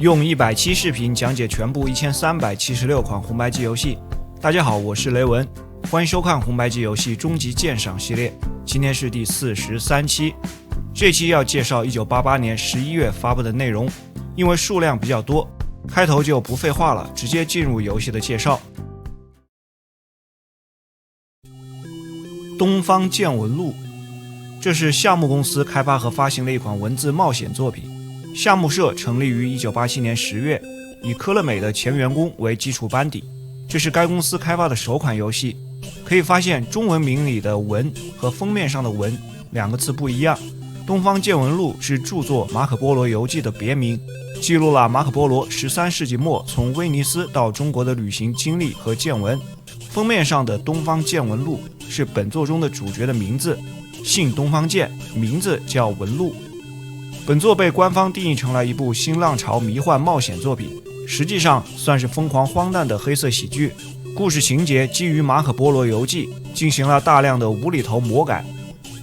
用100期视频讲解全部1376款红白机游戏。大家好，我是雷文，欢迎收看红白机游戏终极鉴赏系列。今天是第43期，这期要介绍1988年11月发布的内容，因为数量比较多，开头就不废话了，直接进入游戏的介绍。东方见闻录，这是夏目公司开发和发行的一款文字冒险作品。夏目社成立于1987年10月，以科乐美的前员工为基础班底。这是该公司开发的首款游戏。可以发现中文名里的文和封面上的文两个字不一样。东方见闻录是著作马可波罗游记的别名，记录了马可波罗13世纪末从威尼斯到中国的旅行经历和见闻。封面上的东方见闻录是本作中的主角的名字，姓东方见，名字叫文录。本作被官方定义成了一部新浪潮迷幻冒险作品，实际上算是疯狂荒诞的黑色喜剧。故事情节基于马可波罗游记，进行了大量的无厘头魔改。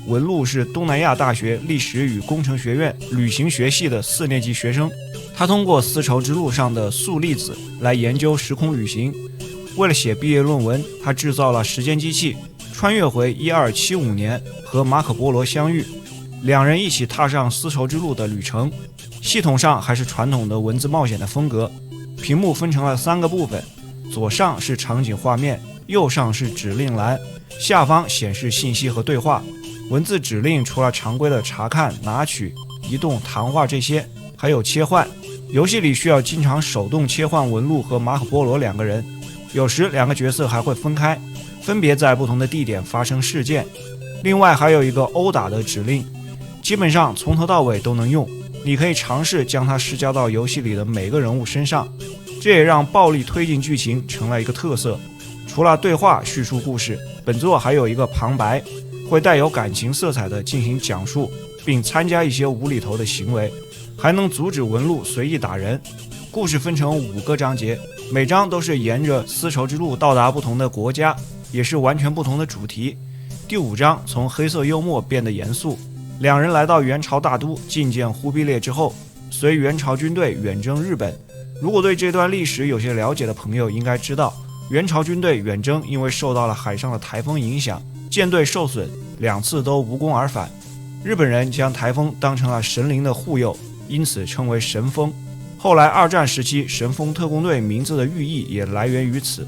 文录是东南亚大学历史与工程学院旅行学系的4年级学生，他通过丝绸之路上的素粒子来研究时空旅行。为了写毕业论文，他制造了时间机器，穿越回1275年和马可波罗相遇，两人一起踏上丝绸之路的旅程。系统上还是传统的文字冒险的风格，屏幕分成了3个部分，左上是场景画面，右上是指令栏，下方显示信息和对话。文字指令除了常规的查看、拿取、移动、谈话这些，还有切换。游戏里需要经常手动切换文录和马可波罗两个人，有时两个角色还会分开，分别在不同的地点发生事件。另外还有一个殴打的指令，基本上从头到尾都能用，你可以尝试将它施加到游戏里的每个人物身上，这也让暴力推进剧情成了一个特色。除了对话叙述故事，本作还有一个旁白，会带有感情色彩的进行讲述，并参加一些无厘头的行为，还能阻止文录随意打人。故事分成5个章节，每章都是沿着丝绸之路到达不同的国家，也是完全不同的主题。第5章从黑色幽默变得严肃，两人来到元朝大都觐见忽必烈之后，随元朝军队远征日本。如果对这段历史有些了解的朋友应该知道，元朝军队远征因为受到了海上的台风影响，舰队受损，2次都无功而返。日本人将台风当成了神灵的护佑，因此称为神风。后来2战时期神风特工队名字的寓意也来源于此。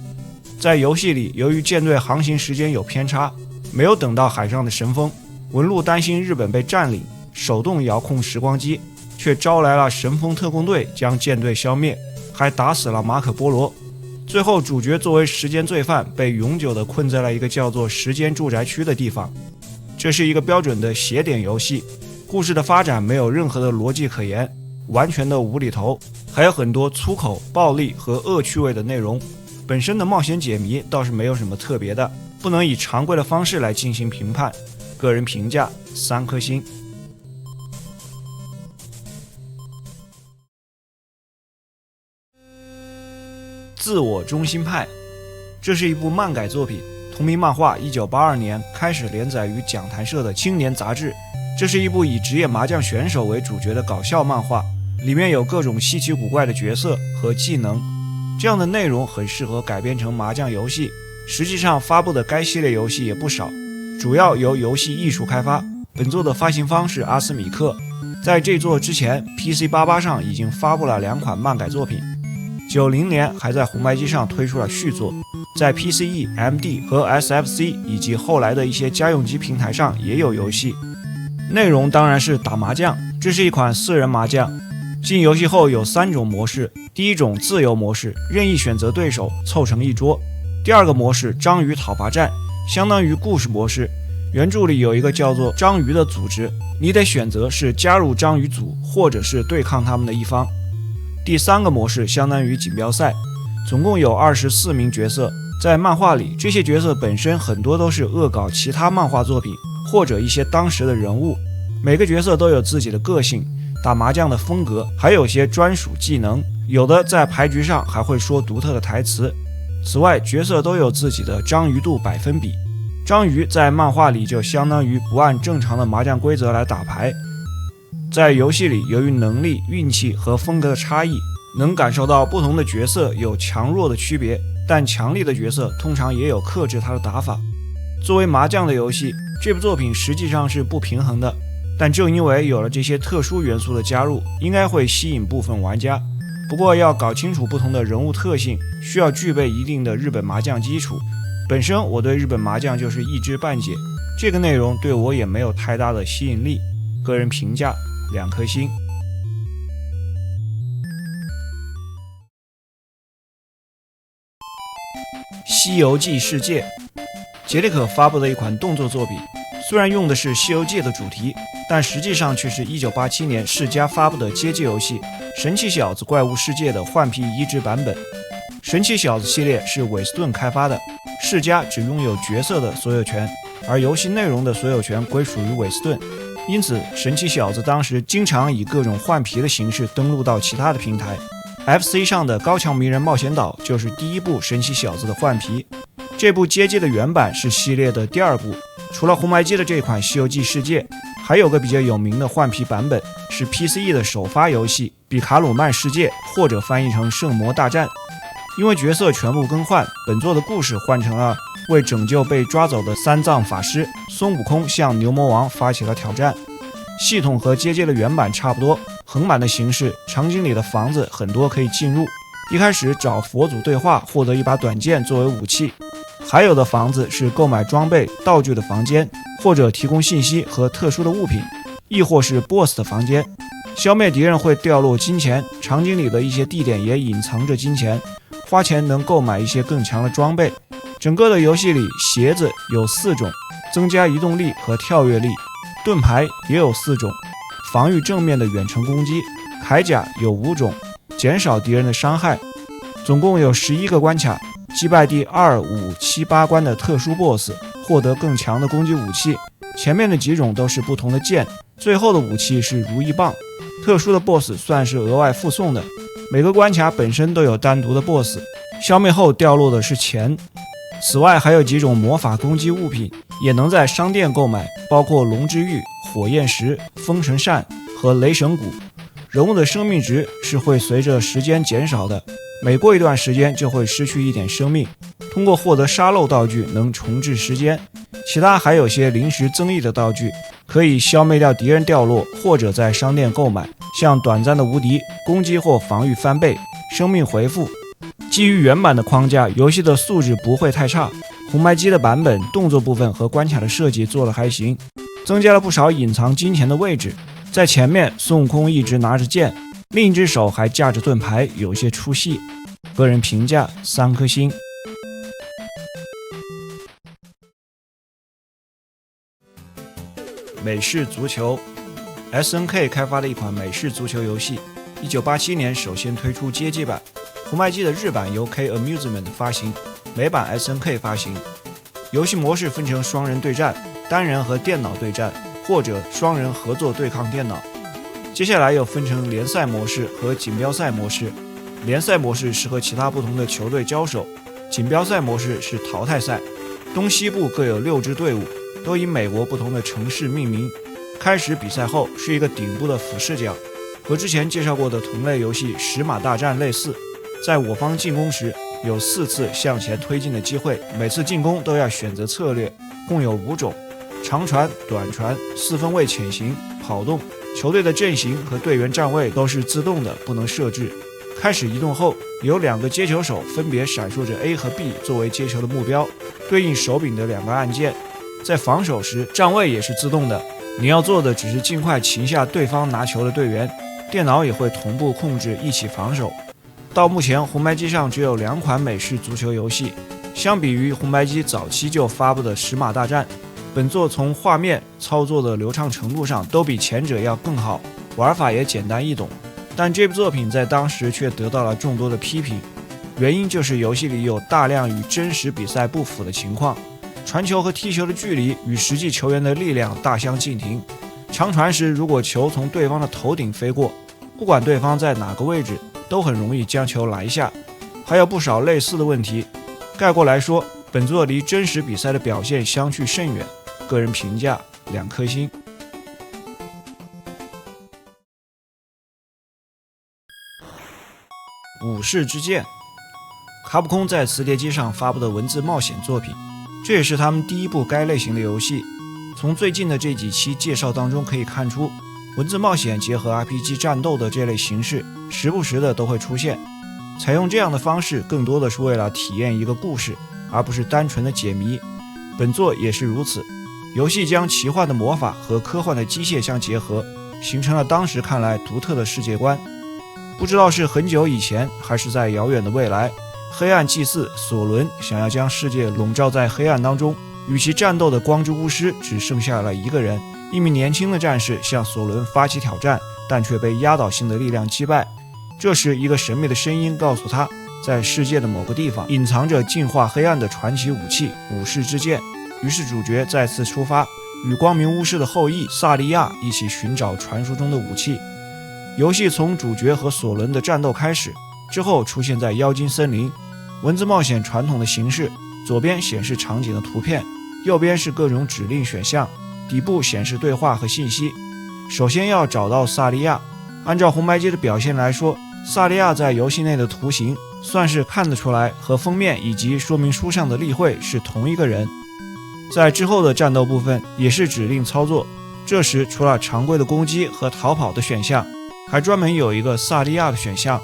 在游戏里，由于舰队航行时间有偏差，没有等到海上的神风，文录担心日本被占领，手动遥控时光机，却招来了神风特工队将舰队消灭，还打死了马可波罗。最后主角作为时间罪犯被永久地困在了一个叫做时间住宅区的地方。这是一个标准的写点游戏，故事的发展没有任何的逻辑可言，完全的无厘头，还有很多粗口、暴力和恶趣味的内容。本身的冒险解谜倒是没有什么特别的，不能以常规的方式来进行评判。个人评价3颗星。自我中心派，这是一部漫改作品，同名漫画1982年开始连载于讲谈社的青年杂志。这是一部以职业麻将选手为主角的搞笑漫画，里面有各种稀奇古怪的角色和技能，这样的内容很适合改编成麻将游戏。实际上发布的该系列游戏也不少，主要由游戏艺术开发。本作的发行方是阿斯米克。在这作之前 PC88 上已经发布了2款漫改作品，90年还在红白机上推出了续作，在 PCE、MD 和 SFC 以及后来的一些家用机平台上也有游戏。内容当然是打麻将，这是一款4人麻将。进游戏后有3种模式，第一种自由模式，任意选择对手凑成一桌。第二个模式章鱼讨伐战，相当于故事模式。原著里有一个叫做章鱼的组织，你得选择是加入章鱼组或者是对抗他们的一方。第3个模式相当于锦标赛，总共有24名角色。在漫画里，这些角色本身很多都是恶搞其他漫画作品或者一些当时的人物，每个角色都有自己的个性、打麻将的风格，还有些专属技能，有的在牌局上还会说独特的台词。此外，角色都有自己的章鱼度百分比。章鱼在漫画里就相当于不按正常的麻将规则来打牌。在游戏里，由于能力、运气和风格的差异，能感受到不同的角色有强弱的区别，但强力的角色通常也有克制它的打法。作为麻将的游戏，这部作品实际上是不平衡的，但正因为有了这些特殊元素的加入，应该会吸引部分玩家。不过要搞清楚不同的人物特性，需要具备一定的日本麻将基础。本身我对日本麻将就是一知半解，这个内容对我也没有太大的吸引力。个人评价2颗星。西游记世界，杰里可发布的一款动作作品，虽然用的是西游记的主题，但实际上却是1987年世嘉发布的街机游戏《神奇小子怪物世界》的换皮移植版本。神奇小子系列是韦斯顿开发的，世嘉只拥有角色的所有权，而游戏内容的所有权归属于韦斯顿。因此，神奇小子当时经常以各种换皮的形式登陆到其他的平台。FC 上的高桥名人冒险岛就是第一部神奇小子的换皮。这部街机的原版是系列的第2部。除了红白机的这款《西游记世界》，还有个比较有名的换皮版本是 PCE 的首发游戏《比卡鲁曼世界》，或者翻译成《圣魔大战》。因为角色全部更换，本作的故事换成了为拯救被抓走的三藏法师，孙悟空向牛魔王发起了挑战。系统和街机的原版差不多，横版的形式，场景里的房子很多可以进入。一开始找佛祖对话，获得一把短剑作为武器。还有的房子是购买装备道具的房间，或者提供信息和特殊的物品，亦或是 BOSS 的房间。消灭敌人会掉落金钱，场景里的一些地点也隐藏着金钱，花钱能购买一些更强的装备。整个的游戏里，鞋子有4种，增加移动力和跳跃力；盾牌也有4种，防御正面的远程攻击；铠甲有5种，减少敌人的伤害。总共有11个关卡，击败第2、5、7、8关的特殊 BOSS， 获得更强的攻击武器。前面的几种都是不同的剑，最后的武器是如意棒。特殊的 BOSS 算是额外附送的。每个关卡本身都有单独的 BOSS， 消灭后掉落的是钱。此外还有几种魔法攻击物品，也能在商店购买，包括龙之玉、火焰石、风神扇和雷神骨。人物的生命值是会随着时间减少的，每过一段时间就会失去一点生命。通过获得沙漏道具能重置时间。其他还有些临时增益的道具，可以消灭掉敌人掉落，或者在商店购买，像短暂的无敌、攻击或防御翻倍、生命回复。基于原版的框架，游戏的素质不会太差。红白机的版本动作部分和关卡的设计做得还行，增加了不少隐藏金钱的位置。在前面，孙悟空一直拿着剑，另一只手还架着盾牌，有些出戏。个人评价3颗星。美式足球 SNK 开发的一款美式足球游戏，1987年首先推出街机版，红白机的日版由 K Amusement 发行，美版 SNK 发行。游戏模式分成双人对战、单人和电脑对战，或者双人合作对抗电脑。接下来又分成联赛模式和锦标赛模式。联赛模式是和其他不同的球队交手，锦标赛模式是淘汰赛。东西部各有6支队伍，都以美国不同的城市命名。开始比赛后是一个顶部的俯视角，和之前介绍过的同类游戏《石马大战》类似。在我方进攻时，有4次向前推进的机会，每次进攻都要选择策略，共有5种：长传、短传、4分卫潜行、跑动。球队的阵型和队员站位都是自动的，不能设置。开始移动后，有2个接球手分别闪烁着 A 和 B 作为接球的目标，对应手柄的2个按键。在防守时，站位也是自动的，你要做的只是尽快擒下对方拿球的队员，电脑也会同步控制一起防守。到目前，红白机上只有2款美式足球游戏。相比于红白机早期就发布的《石马大战》，本作从画面、操作的流畅程度上都比前者要更好，玩法也简单易懂。但这部作品在当时却得到了众多的批评，原因就是游戏里有大量与真实比赛不符的情况，传球和踢球的距离与实际球员的力量大相径庭。长传时，如果球从对方的头顶飞过，不管对方在哪个位置，都很容易将球拦下。还有不少类似的问题。概括来说，本作离真实比赛的表现相去甚远。个人评价2颗星。武士之剑，卡普空在磁碟机上发布的文字冒险作品，这也是他们第一部该类型的游戏。从最近的这几期介绍当中可以看出，文字冒险结合 RPG 战斗的这类形式时不时的都会出现。采用这样的方式更多的是为了体验一个故事，而不是单纯的解谜。本作也是如此，游戏将奇幻的魔法和科幻的机械相结合，形成了当时看来独特的世界观。不知道是很久以前还是在遥远的未来，黑暗祭司索伦想要将世界笼罩在黑暗当中，与其战斗的光之巫师只剩下了一个人。一名年轻的战士向索伦发起挑战，但却被压倒性的力量击败。这时一个神秘的声音告诉他，在世界的某个地方隐藏着净化黑暗的传奇武器武士之剑。于是主角再次出发，与光明巫师的后裔萨利亚一起寻找传说中的武器。游戏从主角和索伦的战斗开始，之后出现在妖精森林。文字冒险传统的形式，左边显示场景的图片，右边是各种指令选项，底部显示对话和信息。首先要找到萨利亚，按照红白机的表现来说，萨利亚在游戏内的图形算是看得出来和封面以及说明书上的例会是同一个人。在之后的战斗部分也是指令操作，这时除了常规的攻击和逃跑的选项，还专门有一个萨利亚的选项，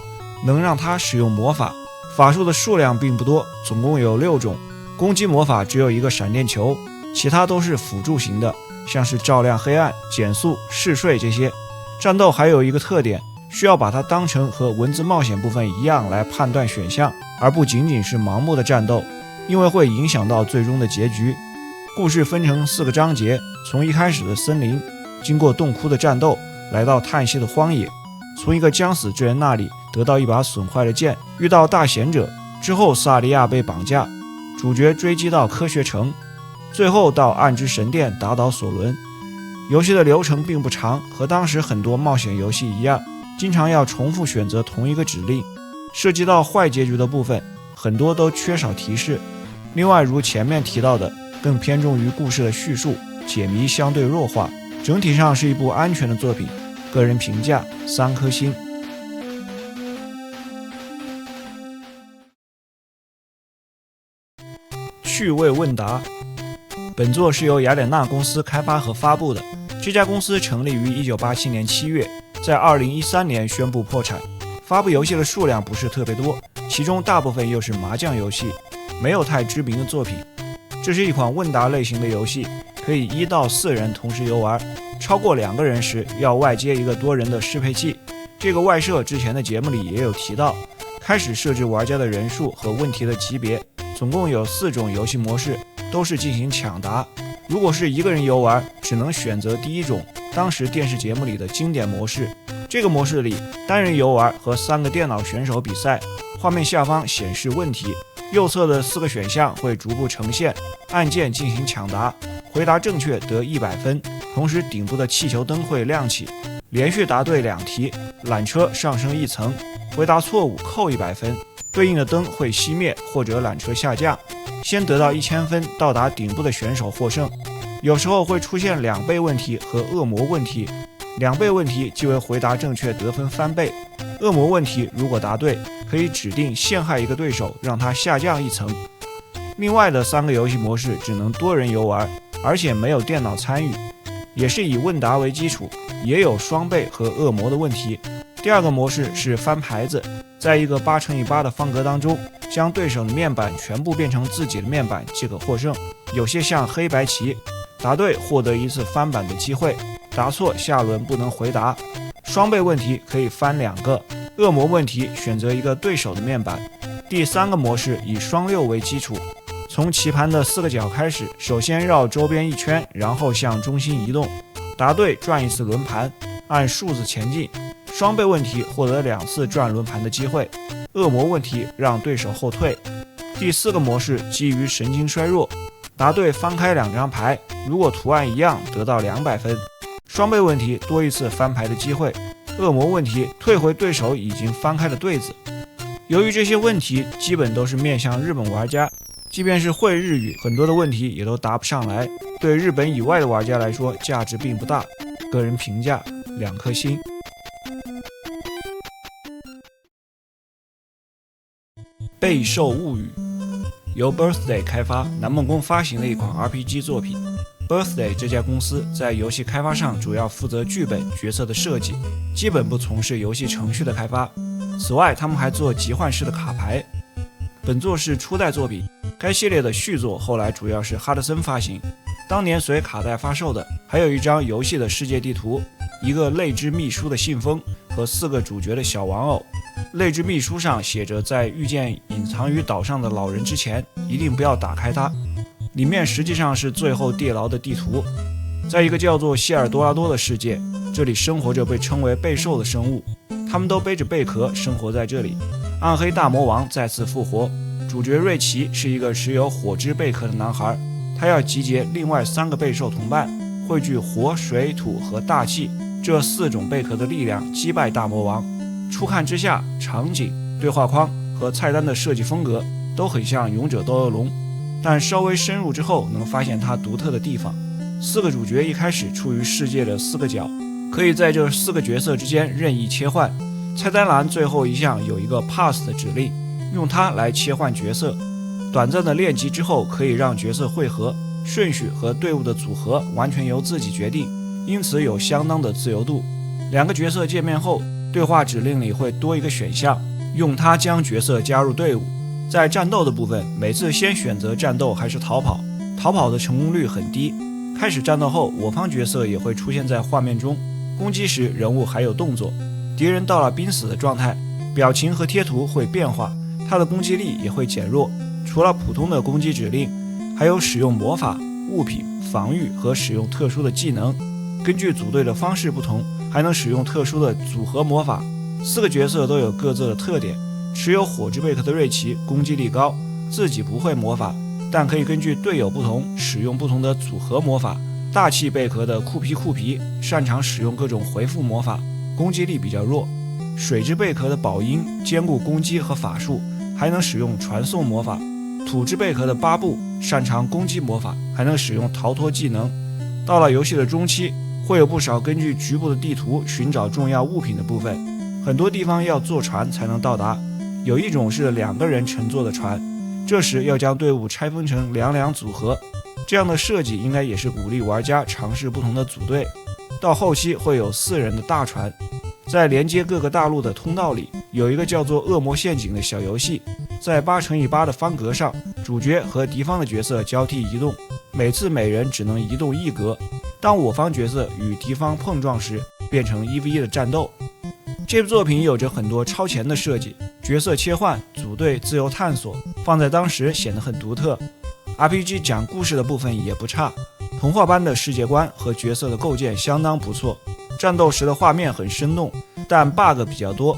能让他使用魔法。法术的数量并不多，总共有6种，攻击魔法只有一个闪电球，其他都是辅助型的，像是照亮黑暗、减速、嗜睡这些。战斗还有一个特点，需要把它当成和文字冒险部分一样来判断选项，而不仅仅是盲目的战斗，因为会影响到最终的结局。故事分成4个章节，从一开始的森林，经过洞窟的战斗，来到叹息的荒野，从一个将死之人那里得到一把损坏的剑，遇到大贤者之后，萨利亚被绑架，主角追击到科学城，最后到暗之神殿打倒索伦。游戏的流程并不长，和当时很多冒险游戏一样，经常要重复选择同一个指令。涉及到坏结局的部分，很多都缺少提示。另外如前面提到的，更偏重于故事的叙述，解谜相对弱化，整体上是一部安全的作品。个人评价3颗星。趣味问答，本作是由雅典娜公司开发和发布的。这家公司成立于1987年7月，在2013年宣布破产。发布游戏的数量不是特别多，其中大部分又是麻将游戏，没有太知名的作品。这是一款问答类型的游戏，可以1到4人同时游玩，超过2个人时要外接一个多人的适配器。这个外设之前的节目里也有提到，开始设置玩家的人数和问题的级别，总共有4种游戏模式，都是进行抢答。如果是1个人游玩，只能选择第1种，当时电视节目里的经典模式。这个模式里，单人游玩和3个电脑选手比赛，画面下方显示问题，右侧的4个选项会逐步呈现，按键进行抢答，回答正确得100分，同时顶部的气球灯会亮起。连续答对2题，缆车上升1层，回答错误扣100分，对应的灯会熄灭或者缆车下降。先得到1000分到达顶部的选手获胜。有时候会出现2倍问题和恶魔问题，2倍问题即为回答正确得分翻倍，恶魔问题如果答对，可以指定陷害一个对手，让他下降1层。另外的3个游戏模式只能多人游玩，而且没有电脑参与，也是以问答为基础，也有双倍和恶魔的问题。第2个模式是翻牌子，在一个8×8的方格当中，将对手的面板全部变成自己的面板即可获胜。有些像黑白棋，答对获得1次翻版的机会，答错下轮不能回答。双倍问题可以翻2个，恶魔问题选择一个对手的面板。第3个模式以双6为基础，从棋盘的4个角开始，首先绕周边1圈，然后向中心移动，答对转1次轮盘，按数字前进。双倍问题获得2次转轮盘的机会，恶魔问题让对手后退。第4个模式基于神经衰弱，答对翻开2张牌，如果图案一样得到200分。双倍问题多1次翻牌的机会，恶魔问题退回对手已经翻开的对子。由于这些问题基本都是面向日本玩家，即便是会日语，很多的问题也都答不上来，对日本以外的玩家来说价值并不大。个人评价2颗星。备受物语由 Birthday 开发，南梦宫发行的一款 RPG 作品。Birthday 这家公司在游戏开发上主要负责剧本、角色的设计，基本不从事游戏程序的开发。此外，他们还做集换式的卡牌。本作是初代作品，该系列的续作后来主要是哈德森发行。当年随卡带发售的还有一张游戏的世界地图，一个泪之秘书的信封和4个主角的小玩偶。泪之秘书上写着，在遇见隐藏于岛上的老人之前，一定不要打开它。里面实际上是最后地牢的地图。在一个叫做希尔多拉多的世界，这里生活着被称为贝兽的生物，他们都背着贝壳生活在这里。暗黑大魔王再次复活，主角瑞奇是一个持有火之贝壳的男孩，他要集结另外3个贝兽同伴，汇聚火、水、土和大气这4种贝壳的力量，击败大魔王。初看之下，场景、对话框和菜单的设计风格都很像勇者斗恶龙，但稍微深入之后能发现它独特的地方。4个主角一开始处于世界的4个角，可以在这4个角色之间任意切换。菜单栏最后一项有一个 pass 的指令，用它来切换角色。短暂的练级之后，可以让角色汇合，顺序和队伍的组合完全由自己决定，因此有相当的自由度。2个角色见面后，对话指令里会多一个选项，用它将角色加入队伍。在战斗的部分，每次先选择战斗还是逃跑，逃跑的成功率很低。开始战斗后，我方角色也会出现在画面中，攻击时人物还有动作。敌人到了濒死的状态，表情和贴图会变化，他的攻击力也会减弱。除了普通的攻击指令，还有使用魔法、物品、防御和使用特殊的技能。根据组队的方式不同，还能使用特殊的组合魔法。4个角色都有各自的特点。持有火之贝壳的瑞奇攻击力高，自己不会魔法，但可以根据队友不同使用不同的组合魔法。大气贝壳的酷皮擅长使用各种回复魔法，攻击力比较弱。水之贝壳的宝音兼顾攻击和法术，还能使用传送魔法。土之贝壳的巴布擅长攻击魔法，还能使用逃脱技能。到了游戏的中期，会有不少根据局部的地图寻找重要物品的部分，很多地方要坐船才能到达。有一种是2个人乘坐的船，这时要将队伍拆分成2组合。这样的设计应该也是鼓励玩家尝试不同的组队。到后期会有4人的大船，在连接各个大陆的通道里，有一个叫做恶魔陷阱的小游戏。在8×8的方格上，主角和敌方的角色交替移动，每次每人只能移动1格。当我方角色与敌方碰撞时，变成1v1的战斗。这部作品有着很多超前的设计，角色切换、组队、自由探索，放在当时显得很独特。RPG 讲故事的部分也不差，童话般的世界观和角色的构建相当不错。战斗时的画面很生动，但 bug 比较多，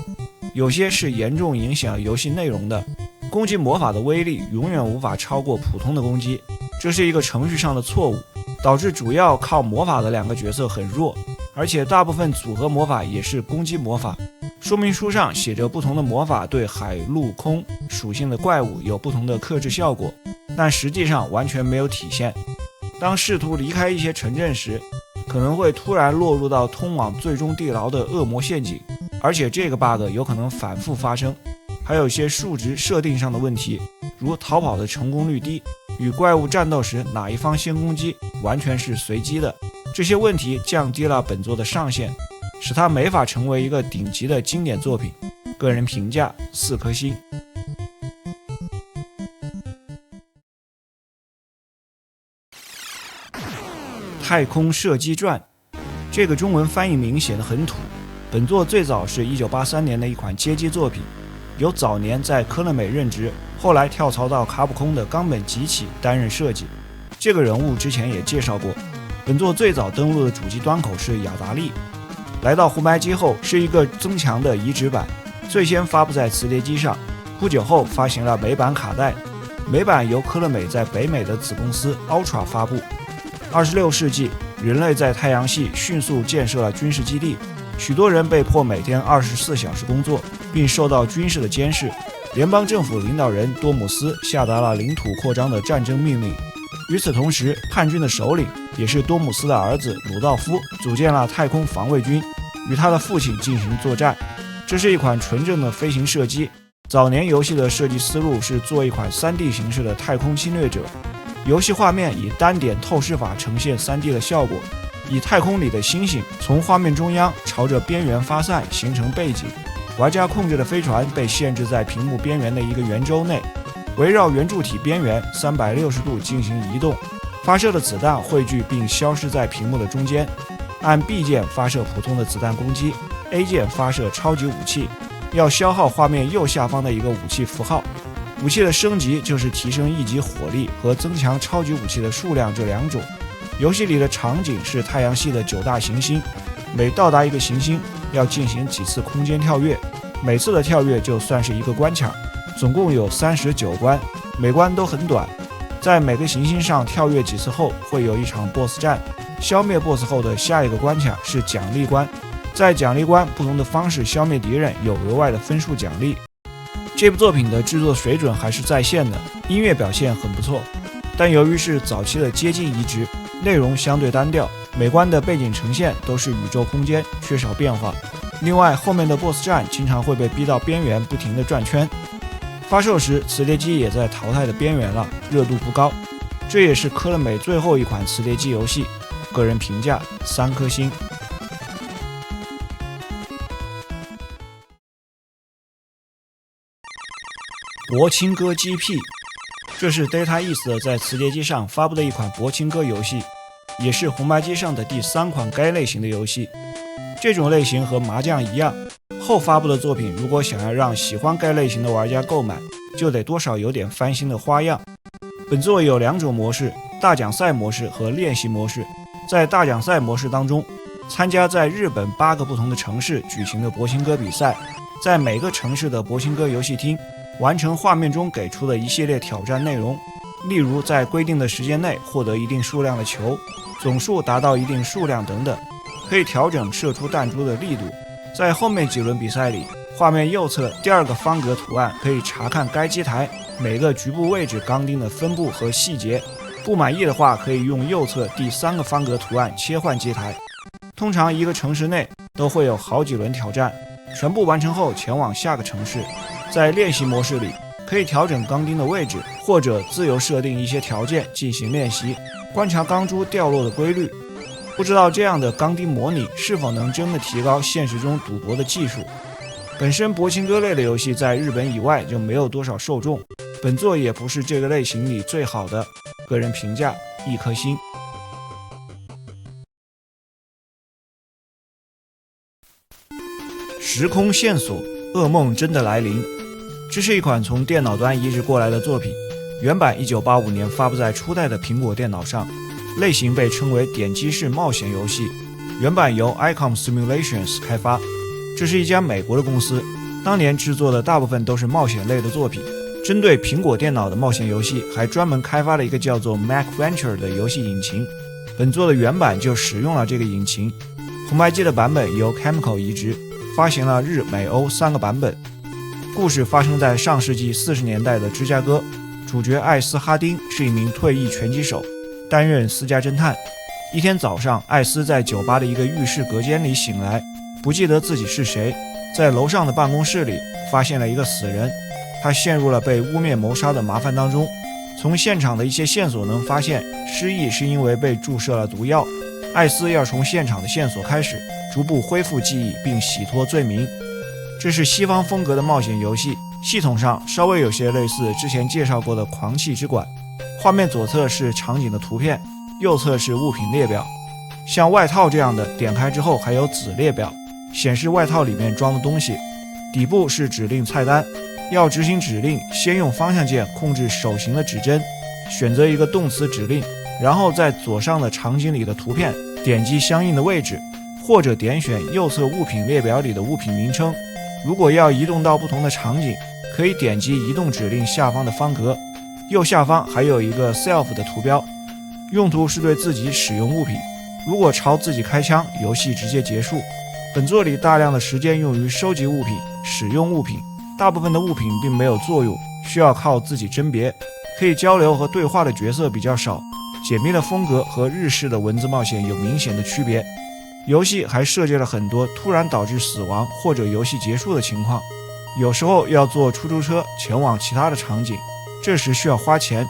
有些是严重影响游戏内容的。攻击魔法的威力永远无法超过普通的攻击，这是一个程序上的错误，导致主要靠魔法的2个角色很弱。而且大部分组合魔法也是攻击魔法。说明书上写着不同的魔法对海陆空属性的怪物有不同的克制效果，但实际上完全没有体现。当试图离开一些城镇时，可能会突然落入到通往最终地牢的恶魔陷阱，而且这个 bug 有可能反复发生。还有一些数值设定上的问题，如逃跑的成功率低，与怪物战斗时哪一方先攻击完全是随机的。这些问题降低了本作的上限，使它没法成为一个顶级的经典作品。个人评价4颗星。太空射击传，这个中文翻译名写得很土。本作最早是1983年的一款街机作品，由早年在科乐美任职，后来跳槽到卡普空的冈本吉起担任设计。这个人物之前也介绍过。本作最早登陆的主机端口是雅达利，来到红白机后是一个增强的移植版，最先发布在磁碟机上，不久后发行了美版卡带。美版由科乐美在北美的子公司 Ultra 发布。26世纪，人类在太阳系迅速建设了军事基地，许多人被迫每天24小时工作，并受到军事的监视。联邦政府领导人多姆斯下达了领土扩张的战争命令。与此同时，叛军的首领也是多姆斯的儿子鲁道夫组建了太空防卫军，与他的父亲进行作战。这是一款纯正的飞行射击，早年游戏的设计思路是做一款 3D 形式的太空侵略者，游戏画面以单点透视法呈现 3D 的效果，以太空里的星星从画面中央朝着边缘发散形成背景，玩家控制的飞船被限制在屏幕边缘的一个圆周内，围绕圆柱体边缘360度进行移动，发射的子弹汇聚并消失在屏幕的中间，按 B 键发射普通的子弹攻击， A 键发射超级武器，要消耗画面右下方的一个武器符号。武器的升级就是提升一级火力和增强超级武器的数量这两种。游戏里的场景是太阳系的9大行星，每到达一个行星要进行几次空间跳跃，每次的跳跃就算是一个关卡，总共有39关，每关都很短。在每个行星上跳跃几次后会有一场 BOSS 战，消灭 BOSS 后的下一个关卡是奖励关，在奖励关不同的方式消灭敌人有额外的分数奖励。这部作品的制作水准还是在线的，音乐表现很不错，但由于是早期的接近移植，内容相对单调，每关的背景呈现都是宇宙空间，缺少变化。另外后面的 BOSS 战经常会被逼到边缘不停地转圈。发售时磁碟机也在淘汰的边缘了，热度不高，这也是科乐美最后一款磁碟机游戏，个人评价3颗星。博青哥 GP， 这是 Data East 在磁碟机上发布的一款博青哥游戏，也是红白机上的第3款该类型的游戏。这种类型和麻将一样，后发布的作品如果想要让喜欢该类型的玩家购买，就得多少有点翻新的花样。本作有2种模式，大奖赛模式和练习模式。在大奖赛模式当中，参加在日本8个不同的城市举行的博青哥比赛，在每个城市的博青哥游戏厅完成画面中给出的一系列挑战内容，例如在规定的时间内获得一定数量的球，总数达到一定数量等等，可以调整射出弹珠的力度。在后面几轮比赛里，画面右侧第2个方格图案可以查看该机台每个局部位置钢钉的分布和细节，不满意的话可以用右侧第3个方格图案切换机台。通常一个城市内都会有好几轮挑战，全部完成后前往下个城市。在练习模式里，可以调整钢钉的位置，或者自由设定一些条件进行练习，观察钢珠掉落的规律。不知道这样的钢钉模拟是否能真的提高现实中赌博的技术。本身博青哥类的游戏在日本以外就没有多少受众，本作也不是这个类型里最好的，个人评价1颗星。时空线索，噩梦真的来临。这是一款从电脑端移植过来的作品，原版1985年发布在初代的苹果电脑上，类型被称为点击式冒险游戏，原版由 Icom Simulations 开发。这是一家美国的公司，当年制作的大部分都是冒险类的作品。针对苹果电脑的冒险游戏，还专门开发了一个叫做 Mac Venture 的游戏引擎。本作的原版就使用了这个引擎。红白机的版本由 Chemical 移植，发行了日、美、欧3个版本。故事发生在上世纪40年代的芝加哥，主角艾斯·哈丁是一名退役拳击手，担任私家侦探。一天早上，艾斯在酒吧的一个浴室隔间里醒来，不记得自己是谁，在楼上的办公室里发现了一个死人，他陷入了被污蔑谋杀的麻烦当中。从现场的一些线索能发现，失忆是因为被注射了毒药。艾斯要从现场的线索开始，逐步恢复记忆并洗脱罪名。这是西方风格的冒险游戏，系统上稍微有些类似之前介绍过的狂气之馆。画面左侧是场景的图片，右侧是物品列表。像外套这样的，点开之后还有子列表，显示外套里面装的东西。底部是指令菜单，要执行指令，先用方向键控制手型的指针，选择一个动词指令，然后在左上的场景里的图片点击相应的位置，或者点选右侧物品列表里的物品名称。如果要移动到不同的场景，可以点击移动指令下方的方格，右下方还有一个 self 的图标，用途是对自己使用物品。如果朝自己开枪，游戏直接结束。本作里大量的时间用于收集物品、使用物品，大部分的物品并没有作用，需要靠自己甄别。可以交流和对话的角色比较少，解谜的风格和日式的文字冒险有明显的区别。游戏还设计了很多突然导致死亡或者游戏结束的情况，有时候要坐出租车前往其他的场景，这时需要花钱。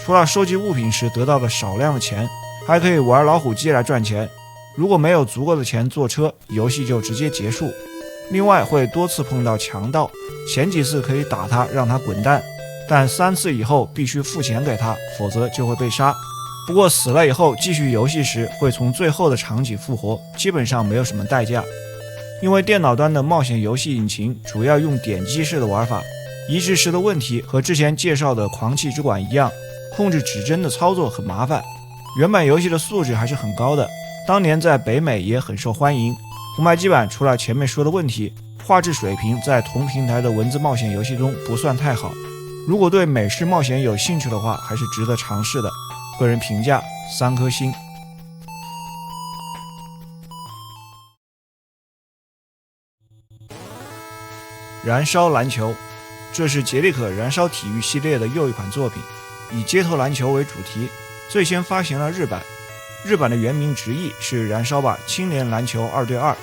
除了收集物品时得到的少量的钱，还可以玩老虎机来赚钱。如果没有足够的钱坐车，游戏就直接结束。另外会多次碰到强盗，前几次可以打他让他滚蛋，但3次以后必须付钱给他，否则就会被杀。不过死了以后继续游戏时会从最后的场景复活，基本上没有什么代价。因为电脑端的冒险游戏引擎主要用点击式的玩法，移植时的问题和之前介绍的狂气之管一样，控制指针的操作很麻烦。原版游戏的素质还是很高的，当年在北美也很受欢迎。红白机版除了前面说的问题，画质水平在同平台的文字冒险游戏中不算太好。如果对美式冒险有兴趣的话，还是值得尝试的。个人评价3颗星。燃烧篮球，这是杰利可燃烧体育系列的又一款作品，以街头篮球为主题，最先发行了日版。日版的原名直译是燃烧吧青年篮球2对2，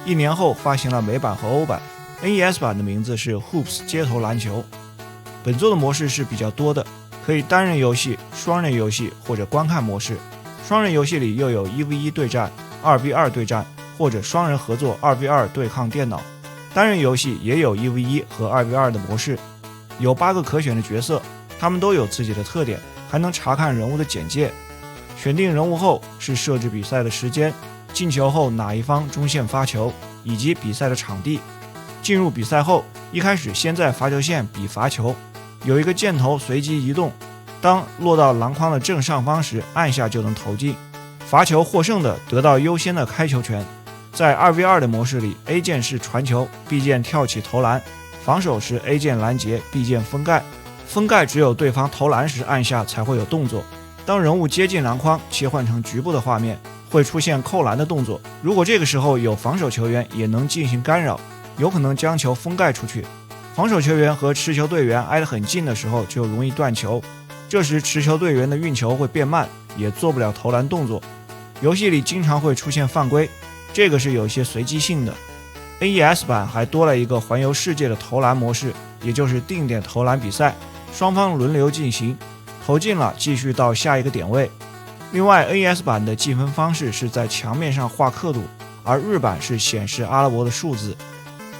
一年后发行了美版和欧版。NES 版的名字是 Hoops 街头篮球。本作的模式是比较多的，可以单人游戏、双人游戏或者观看模式。双人游戏里又有 1v1 对战、2v2 对战或者双人合作 2v2 对抗电脑。单人游戏也有 1v1 和 2v2 的模式，有8个可选的角色，他们都有自己的特点，还能查看人物的简介。选定人物后是设置比赛的时间，进球后哪一方中线发球，以及比赛的场地。进入比赛后，一开始先在罚球线比罚球，有一个箭头随机移动，当落到篮筐的正上方时按下就能投进。罚球获胜的得到优先的开球权。在 2v2 的模式里， A 键是传球， B 键跳起投篮，防守时 A 键拦截， B 键封盖。封盖只有对方投篮时按下才会有动作。当人物接近篮筐，切换成局部的画面，会出现扣篮的动作。如果这个时候有防守球员，也能进行干扰，有可能将球封盖出去。防守球员和持球队员挨得很近的时候就容易断球，这时持球队员的运球会变慢，也做不了投篮动作。游戏里经常会出现犯规，这个是有些随机性的。 NES 版还多了一个环游世界的投篮模式，也就是定点投篮比赛，双方轮流进行，投进了继续到下一个点位。另外 NES 版的计分方式是在墙面上画刻度，而日版是显示阿拉伯的数字。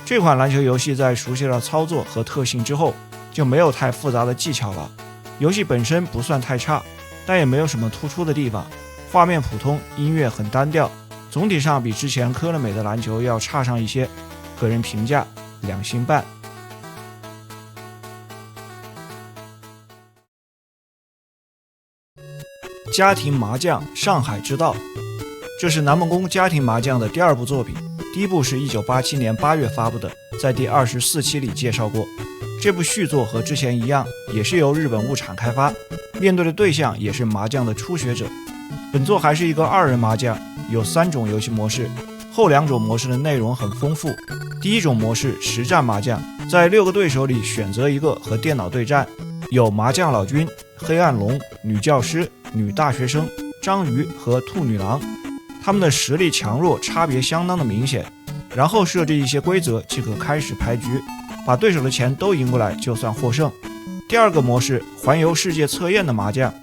这款篮球游戏在熟悉了操作和特性之后，就没有太复杂的技巧了。游戏本身不算太差，但也没有什么突出的地方，画面普通，音乐很单调，总体上比之前科乐美的篮球要差上一些。个人评价2星半。家庭麻将上海之道，这是南梦宫家庭麻将的第2部作品，第一部是1987年8月发布的，在第24期里介绍过。这部续作和之前一样，也是由日本物产开发，面对的对象也是麻将的初学者。本作还是一个2人麻将，有3种游戏模式，后2种模式的内容很丰富。第一种模式实战麻将，在6个对手里选择一个和电脑对战，有麻将老君、黑暗龙、女教师、女大学生、章鱼和兔女郎，他们的实力强弱差别相当的明显。然后设置一些规则即可开始牌局，把对手的钱都赢过来就算获胜。第2个模式环游世界测验的麻将，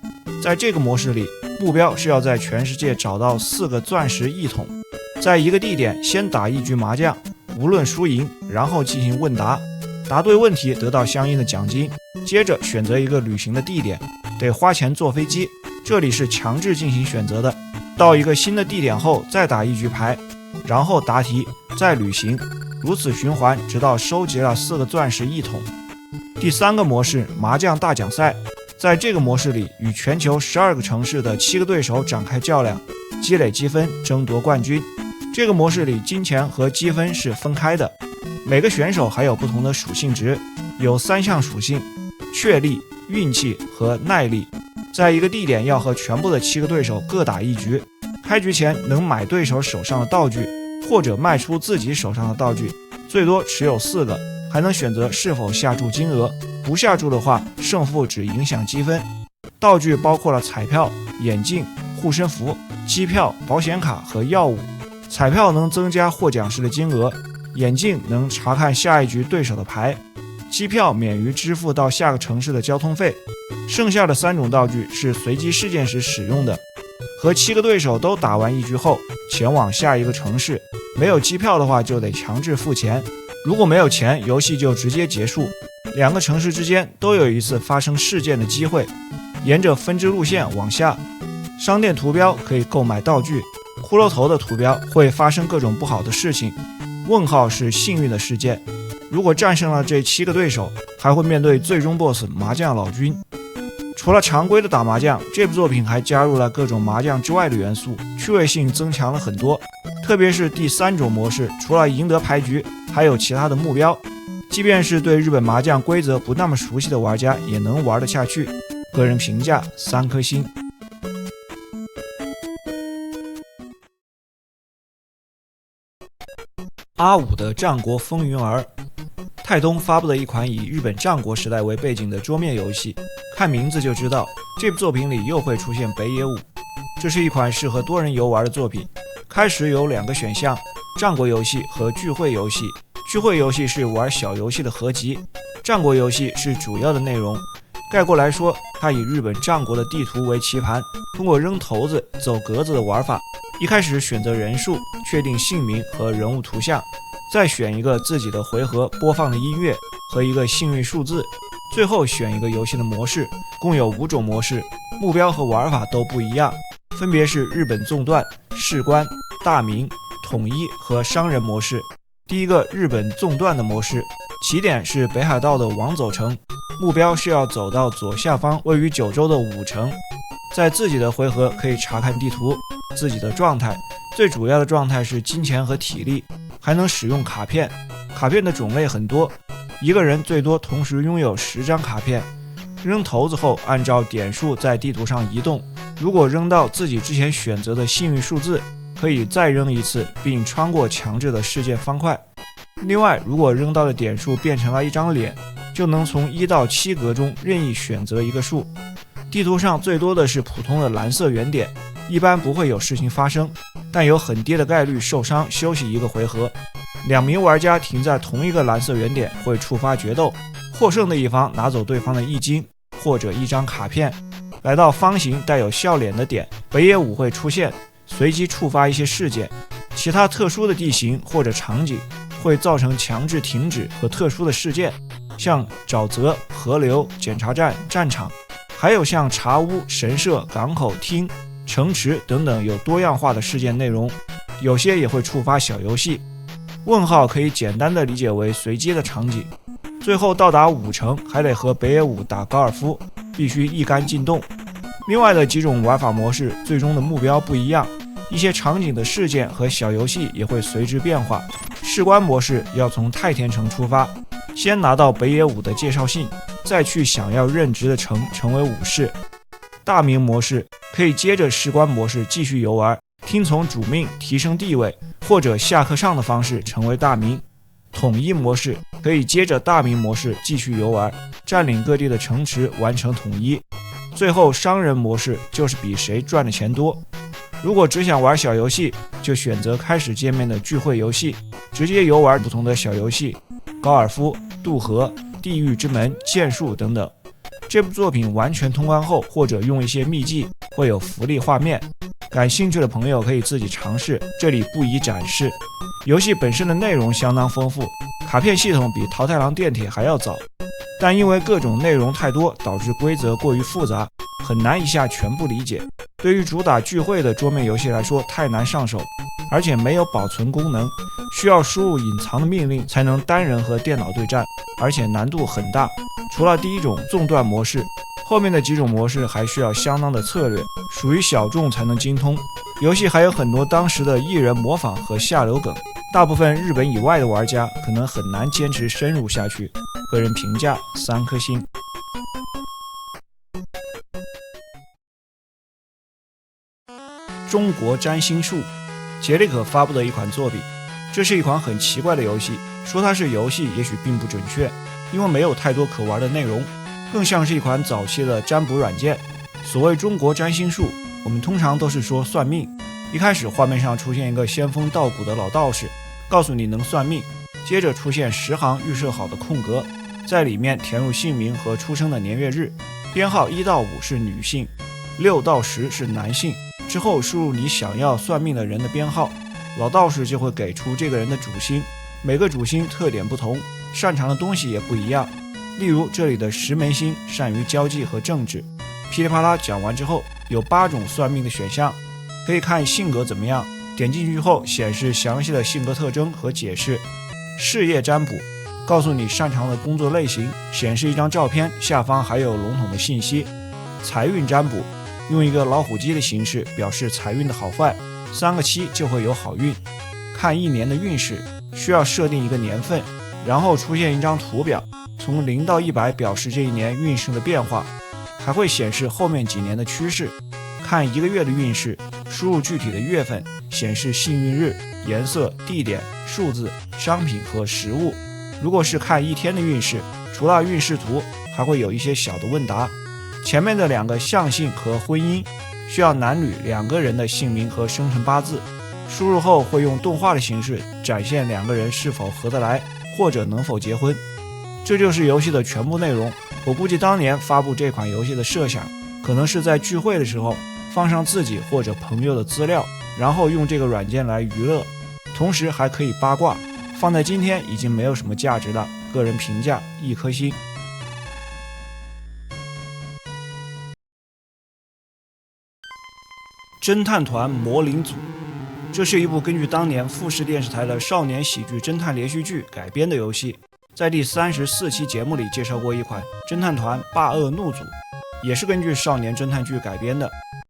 在这个模式里，目标是要在全世界找到4个钻石一桶，在一个地点先打1局麻将，无论输赢，然后进行问答，答对问题得到相应的奖金，接着选择一个旅行的地点，得花钱坐飞机，这里是强制进行选择的。到一个新的地点后再打1局牌，然后答题，再旅行，如此循环，直到收集了4个钻石一桶。第3个模式麻将大奖赛，在这个模式里，与全球12个城市的7个对手展开较量，积累积分，争夺冠军。这个模式里，金钱和积分是分开的，每个选手还有不同的属性值，有3项属性：确力、运气和耐力。在一个地点要和全部的7个对手各打1局，开局前能买对手手上的道具，或者卖出自己手上的道具，最多持有4个，还能选择是否下注金额，不下注的话，胜负只影响积分。道具包括了彩票、眼镜、护身符、机票、保险卡和药物。彩票能增加获奖时的金额，眼镜能查看下一局对手的牌，机票免于支付到下个城市的交通费。剩下的3种道具是随机事件时使用的，和7个对手都打完一局后前往下一个城市，没有机票的话就得强制付钱，如果没有钱，游戏就直接结束。2个城市之间都有一次发生事件的机会。沿着分支路线往下，商店图标可以购买道具，骷髅头的图标会发生各种不好的事情，问号是幸运的事件。如果战胜了这7个对手，还会面对最终 BOSS 麻将老君。除了常规的打麻将，这部作品还加入了各种麻将之外的元素，趣味性增强了很多。特别是第3种模式，除了赢得牌局，还有其他的目标，即便是对日本麻将规则不那么熟悉的玩家也能玩得下去。个人评价3颗星。阿5的战国风云儿，泰东发布的一款以日本战国时代为背景的桌面游戏，看名字就知道这部作品里又会出现北野武。这是一款适合多人游玩的作品。开始有2个选项，战国游戏和聚会游戏。聚会游戏是玩小游戏的合集，战国游戏是主要的内容。概括来说，它以日本战国的地图为棋盘，通过扔骰子、走格子的玩法，一开始选择人数，确定姓名和人物图像，再选一个自己的回合播放的音乐和一个幸运数字，最后选一个游戏的模式。共有5种模式，目标和玩法都不一样，分别是日本纵断、士官、大明、统一和商人模式。第一个日本纵断的模式，起点是北海道的王走城，目标是要走到左下方位于九州的武城。在自己的回合可以查看地图，自己的状态，最主要的状态是金钱和体力，还能使用卡片。卡片的种类很多，一个人最多同时拥有10张卡片。扔骰子后按照点数在地图上移动，如果扔到自己之前选择的幸运数字，可以再扔一次并穿过强制的事件方块。另外，如果扔到的点数变成了一张脸，就能从1到7格中任意选择一个数。地图上最多的是普通的蓝色圆点，一般不会有事情发生，但有很低的概率受伤休息1个回合。2名玩家停在同一个蓝色圆点会触发决斗，获胜的一方拿走对方的1金或者1张卡片。来到方形带有笑脸的点，北野武会出现，随机触发一些事件。其他特殊的地形或者场景会造成强制停止和特殊的事件，像沼泽、河流、检查站、战场，还有像茶屋、神社、港口、厅、城池等等有多样化的事件内容，有些也会触发小游戏。问号可以简单的理解为随机的场景。最后到达武城还得和北野武打高尔夫，必须一杆进洞。另外的几种玩法模式最终的目标不一样，一些场景的事件和小游戏也会随之变化。士官模式要从太田城出发，先拿到北野武的介绍信，再去想要任职的城成为武士。大明模式可以接着士官模式继续游玩，听从主命提升地位，或者下课上的方式成为大明。统一模式可以接着大明模式继续游玩，占领各地的城池完成统一。最后商人模式就是比谁赚的钱多。如果只想玩小游戏，就选择开始界面的聚会游戏，直接游玩不同的小游戏，高尔夫、渡河、地狱之门、剑术等等。这部作品完全通关后，或者用一些秘技，会有福利画面，感兴趣的朋友可以自己尝试，这里不宜展示。游戏本身的内容相当丰富，卡片系统比桃太郎电铁还要早，但因为各种内容太多，导致规则过于复杂，很难一下全部理解。对于主打聚会的桌面游戏来说太难上手，而且没有保存功能，需要输入隐藏的命令才能单人和电脑对战，而且难度很大。除了第一种纵断模式，后面的几种模式还需要相当的策略，属于小众才能精通。游戏还有很多当时的艺人模仿和下流梗，大部分日本以外的玩家可能很难坚持深入下去。个人评价3颗星。中国占星术，杰里可发布的一款作品。这是一款很奇怪的游戏，说它是游戏也许并不准确，因为没有太多可玩的内容，更像是一款早期的占卜软件。所谓中国占星术，我们通常都是说算命。一开始画面上出现一个仙风道骨的老道士，告诉你能算命，接着出现10行预设好的空格，在里面填入姓名和出生的年月日，编号1到5是女性，6到10是男性，之后输入你想要算命的人的编号，老道士就会给出这个人的主星，每个主星特点不同，擅长的东西也不一样。例如这里的10枚星善于交际和政治。噼里啪啦讲完之后，有8种算命的选项，可以看性格怎么样，点进去后显示详细的性格特征和解释。事业占卜告诉你擅长的工作类型，显示一张照片，下方还有笼统的信息。财运占卜用一个老虎机的形式表示财运的好坏，3个7就会有好运。看一年的运势需要设定一个年份，然后出现一张图表，从0到100表示这一年运势的变化，还会显示后面几年的趋势。看1个月的运势，输入具体的月份，显示幸运日、颜色、地点、数字、商品和食物。如果是看1天的运势，除了运势图，还会有一些小的问答。前面的2个相性和婚姻需要男女2个人的姓名和生辰八字，输入后会用动画的形式展现2个人是否合得来，或者能否结婚。这就是游戏的全部内容。我估计当年发布这款游戏的设想，可能是在聚会的时候放上自己或者朋友的资料，然后用这个软件来娱乐，同时还可以八卦。放在今天已经没有什么价值了，个人评价1颗星。侦探团魔灵组，这是一部根据当年富士电视台的少年喜剧侦探连续剧改编的游戏。在第34期节目里介绍过一款侦探团霸恶怒组，也是根据少年侦探剧改编的。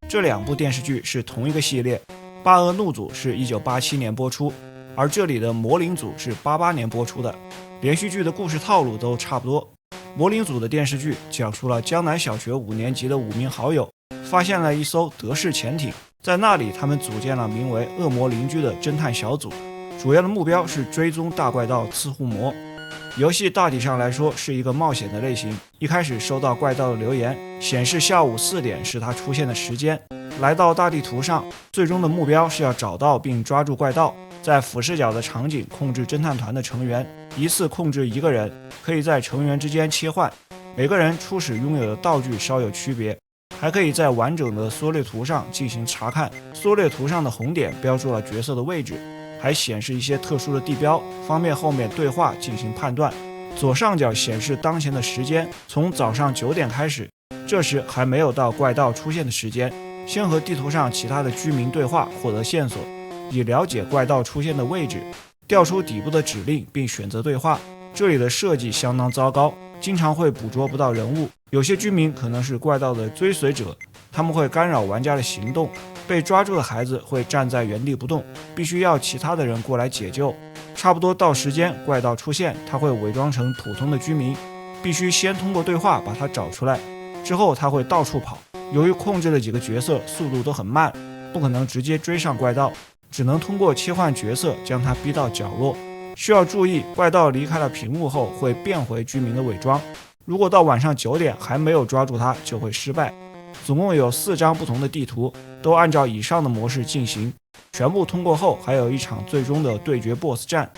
这2部电视剧是同一个系列，霸恶怒组是1987年播出，而这里的魔灵组是88年播出的。连续剧的故事套路都差不多。魔灵组的电视剧讲述了江南小学5年级的5名好友发现了一艘德式潜艇，在那里他们组建了名为恶魔邻居的侦探小组，主要的目标是追踪大怪盗刺户魔。游戏大体上来说是一个冒险的类型。一开始收到怪盗的留言，显示下午4点是他出现的时间。来到大地图上，最终的目标是要找到并抓住怪盗。在俯视角的场景控制侦探团的成员，一次控制1个人，可以在成员之间切换。每个人初始拥有的道具稍有区别，还可以在完整的缩略图上进行查看。缩略图上的红点标注了角色的位置，还显示一些特殊的地标，方便后面对话进行判断。左上角显示当前的时间，从早上9点开始，这时还没有到怪盗出现的时间。先和地图上其他的居民对话，获得线索，以了解怪盗出现的位置，调出底部的指令并选择对话。这里的设计相当糟糕，经常会捕捉不到人物，有些居民可能是怪盗的追随者，他们会干扰玩家的行动。被抓住的孩子会站在原地不动，必须要其他的人过来解救。差不多到时间，怪盗出现，他会伪装成普通的居民，必须先通过对话把他找出来，之后他会到处跑。由于控制了几个角色速度都很慢，不可能直接追上怪盗，只能通过切换角色将他逼到角落。需要注意，怪盗离开了屏幕后会变回居民的伪装，如果到晚上9点还没有抓住他，就会失败。总共有4张不同的地图，都按照以上的模式进行，全部通过后还有一场最终的对决 BOSS 战。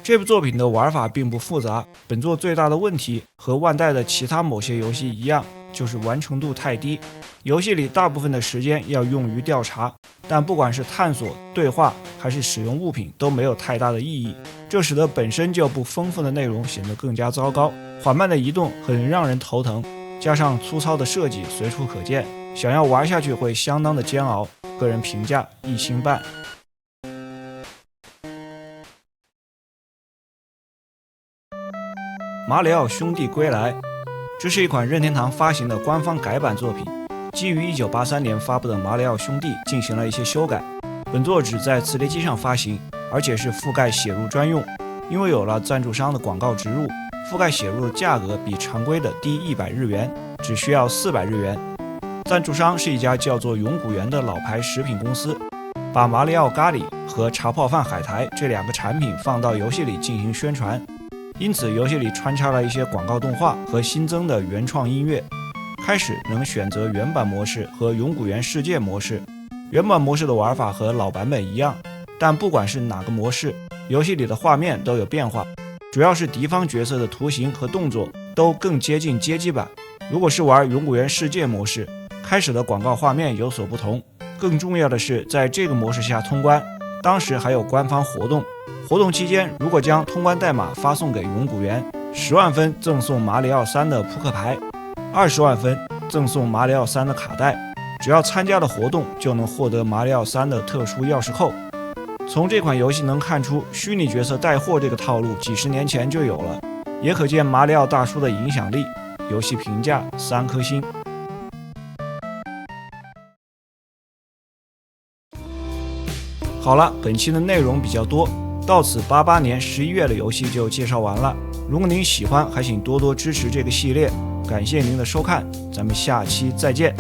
这部作品的玩法并不复杂，本作最大的问题和万代的其他某些游戏一样，就是完成度太低。游戏里大部分的时间要用于调查，但不管是探索、对话还是使用物品都没有太大的意义，这使得本身就不丰富的内容显得更加糟糕。缓慢的移动很让人头疼，加上粗糙的设计随处可见，想要玩下去会相当的煎熬。个人评价1星半。马里奥兄弟归来，这是一款任天堂发行的官方改版作品，基于1983年发布的马里奥兄弟进行了一些修改。本作只在磁碟机上发行，而且是覆盖写入专用，因为有了赞助商的广告植入，覆盖写入的价格比常规的低100日元，只需要400日元。赞助商是一家叫做永谷园的老牌食品公司，把马里奥咖喱和茶泡饭海苔这2个产品放到游戏里进行宣传，因此游戏里穿插了一些广告动画和新增的原创音乐。开始能选择原版模式和永谷园世界模式，原版模式的玩法和老版本一样，但不管是哪个模式，游戏里的画面都有变化。主要是敌方角色的图形和动作都更接近街机版。如果是玩永古猿世界模式，开始的广告画面有所不同。更重要的是，在这个模式下通关，当时还有官方活动，活动期间如果将通关代码发送给永古猿，10万分赠送马里奥3的扑克牌，20万分赠送马里奥3的卡带。只要参加了活动，就能获得马里奥3的特殊钥匙扣。从这款游戏能看出，虚拟角色带货这个套路几十年前就有了，也可见马里奥大叔的影响力。游戏评价3颗星。好了，本期的内容比较多，到此88年11月的游戏就介绍完了。如果您喜欢，还请多多支持这个系列，感谢您的收看，咱们下期再见。